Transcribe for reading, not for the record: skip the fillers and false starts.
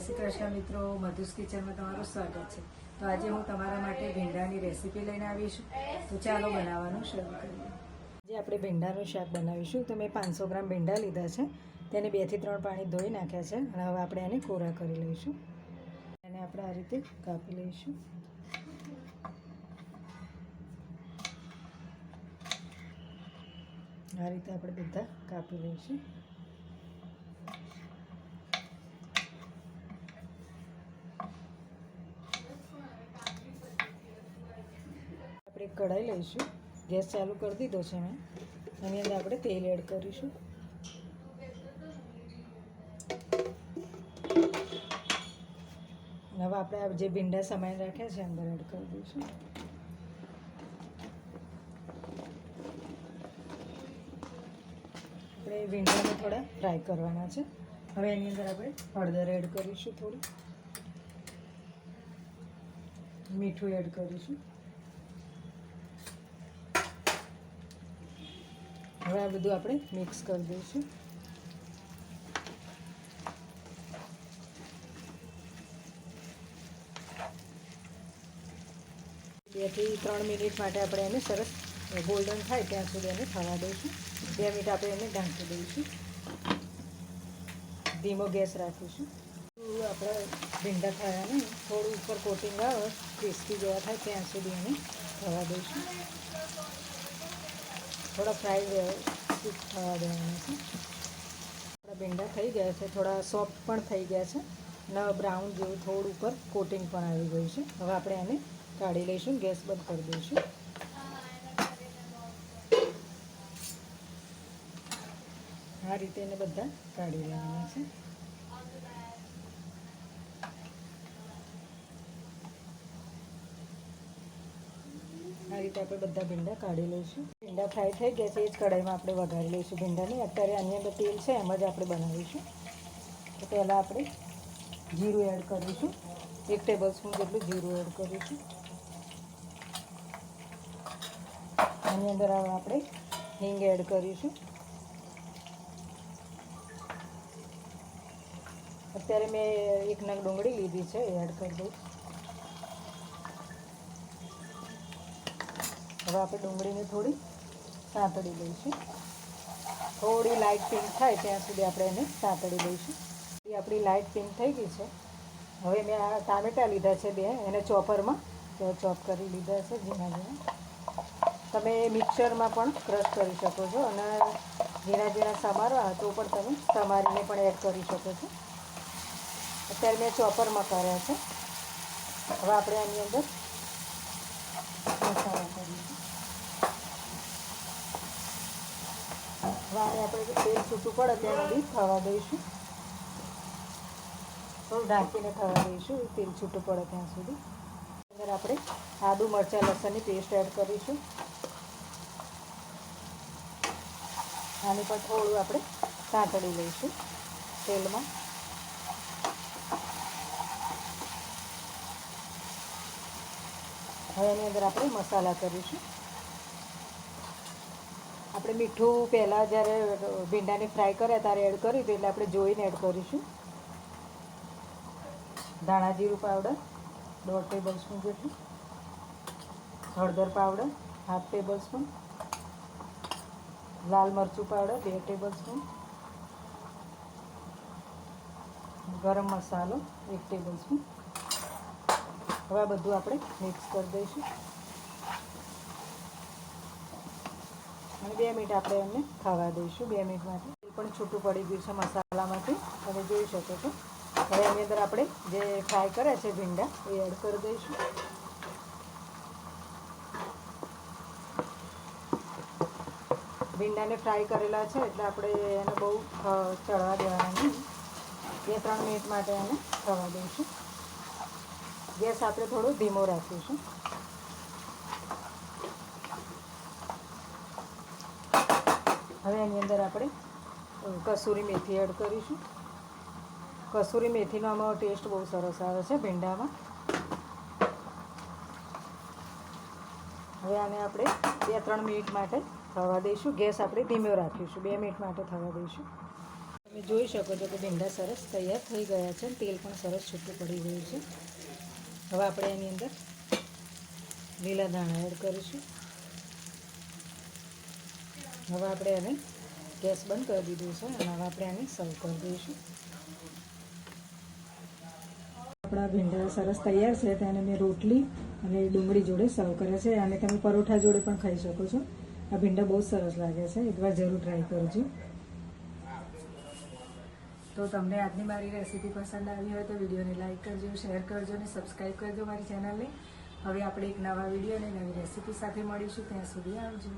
શ્રી કૃષ્ણ મિત્રો, મધુસ કિચનમાં તમારું સ્વાગત છે। તો આજે હું તમારા માટે ભીંડાની રેસીપી લઈને આવી છું। તો ચાલો બનાવવાનું શરૂ કરીએ। આજે આપણે ભીંડાનું શાક બનાવીશું। તો મેં 500 ગ્રામ ભીંડા લીધા છે, તેને 2 થી 3 પાણી ધોઈ નાખ્યા છે અને હવે આપણે એને કોરા કરી લઈશું। એને આપણે આ રીતે કાપી લઈશું। આ રીતે આપણે બધા કાપી લઈશું। આપણે કઢાઈ લઈશું। ગેસ ચાલુ કરી દીધો છે મેં। એની અંદર આપણે તેલ એડ કરીશું। હવે આપણે જે ભીંડા સમાઈ રાખ્યા છે અંદર એડ કરી દઈશું। આપણે ભીંડાને થોડા ફ્રાય કરવાના છે। હવે એની અંદર આપણે હળદર એડ કરીશું, થોડી મીઠું એડ કરીશું। હવે આ બધું આપણે મિક્સ કરી દઈશું। બે થી 3 મિનિટ માટે આપણે એને સરસ ગોલ્ડન થાય ત્યાં સુધી એને થવા દઈશું। 2 મિનિટ આપણે એને ઢાંકી દઈશું। ધીમો ગેસ રાખીશું। આપણે ભીંડા થયા ને થોડું ઉપર કોટિંગ આવે, ક્રિસ્પી જેવા થાય ત્યાં સુધી એને થવા દઈશું। થોડા ફ્રાય થવા દેવાના છે। આપણા ભીંડા થઈ ગયા છે, થોડા સોફ્ટ પણ થઈ ગયા છે અને બ્રાઉન જેવું થોડું ઉપર કોટિંગ પણ આવી ગયું છે। હવે આપણે એને કાઢી લઈશું, ગેસ બંધ કરી દઈશું। આ રીતે એને બધા કાઢી લેવાના છે। આ રીતે આપણે બધા ભીંડા કાઢી લઈશું। ભીંડા ફ્રાય થઈ ગયા છે, એ જ કઢાઈમાં આપણે વઘારી લઈશું ભીંડાની। અત્યારે આની અંદર તેલ છે એમ જ આપણે બનાવીશું। તો પહેલાં આપણે જીરું એડ કરીશું। 1 ટેબલ સ્પૂન જેટલું જીરું એડ કરીશું। આની અંદર આપણે હિંગ એડ કરીશું। અત્યારે મેં 1 નંગ ડુંગળી લીધી છે, એ એડ કરી દઈશ। હવે આપણે ડુંગળીને થોડી સાંતળી લઈશું। થોડી લાઇટ પિંક થાય ત્યાં સુધી આપણે એને સાંતળી લઈશું। એ આપણી લાઇટ પિંક થઈ ગઈ છે। હવે મેં આ ટામેટાં લીધા છે 2, એને ચોપરમાં ચોપ કરી લીધા છે ઝીણા ઝીણા। તમે મિક્સરમાં પણ ક્રશ કરી શકો છો અને ઝીણા ઝીણા સમારવા તો પણ તમે સમારીને પણ એડ કરી શકો છો। અત્યારે મેં ચોપરમાં કર્યા છે। હવે આપણે આની અંદર મસાલા કરીશું। હવે આપણે તેલ છૂટું પડે ત્યાં સુધી થવા દઈશું। થોડું ઢાંકીને થવા દઈશું, તેલ છૂટું પડે ત્યાં સુધી। અંદર આપણે આદુ મરચાં લસણની પેસ્ટ એડ કરીશું। આની પણ થોડું આપણે સાંતળી લઈશું તેલમાં। હવે એની અંદર આપણે મસાલા કરીશું। આપણે મીઠું પહેલાં જ્યારે ભીંડાને ફ્રાય કર્યા ત્યારે એડ કર્યું હતું, એટલે આપણે જોઈને એડ કરીશું। ધાણા જીરું પાવડર 1.5 ટેબલ સ્પૂન જેટલું, હળદર પાવડર 1/2 ટેબલ સ્પૂન, લાલ મરચું પાવડર 2 ટેબલ સ્પૂન, ગરમ મસાલો 1 ટેબલ સ્પૂન। હવે આ બધું આપણે મિક્સ કરી દઈશું અને 2 મિનિટ આપણે એમને થવા દઈશું। 2 મિનિટ માટે એ પણ છૂટું પડી ગયું છે મસાલામાંથી, તમે જોઈ શકો છો। હવે એની અંદર આપણે જે ફ્રાય કર્યા છે ભીંડા એ એડ કરી દઈશું। ભીંડાને ફ્રાય કરેલા છે એટલે આપણે એને બહુ ચડવા દેવાના નહીં। 2-3 મિનિટ માટે એને થવા દઈશું। ગેસ આપણે થોડો ધીમો રાખીશું। હવે એની અંદર આપણે કસૂરી મેથી એડ કરીશું। કસૂરી મેથીનો આમાં ટેસ્ટ બહુ સરસ આવે છે ભીંડામાં। હવે આને આપણે 2-3 મિનિટ માટે થવા દઈશું। ગેસ આપણે ધીમો રાખીશું। 2 મિનિટ માટે થવા દઈશું। તમે જોઈ શકો છો કે ભીંડા સરસ તૈયાર થઈ ગયા છે, તેલ પણ સરસ છૂટું પડી ગયું છે. હવે આપણે એની અંદર લીલા ધાણા એડ કરીશું. હવે આપણે એને ગેસ બંધ કરી દીધું છે અને હવે આપણે એને સર્વ કરી દઈશું. આપણા ભીંડા સરસ તૈયાર છે, તેને મેં રોટલી અને ડુંગળી જોડે સર્વ કરે છે, અને તમે પરોઠા જોડે પણ ખાઈ શકો છો. આ ભીંડા બહુ સરસ લાગે છે, એકવાર જરૂર ટ્રાય કરજો. તો તમને આજની મારી રેસીપી પસંદ આવી હોય તો વિડીયોને લાઇક કરજો, શેર કરજો અને સબસ્ક્રાઈબ કરજો મારી ચેનલને. હવે આપણે એક નવા વિડીયો અને નવી રેસીપી સાથે મળીશું. ત્યાં સુધી આવજો.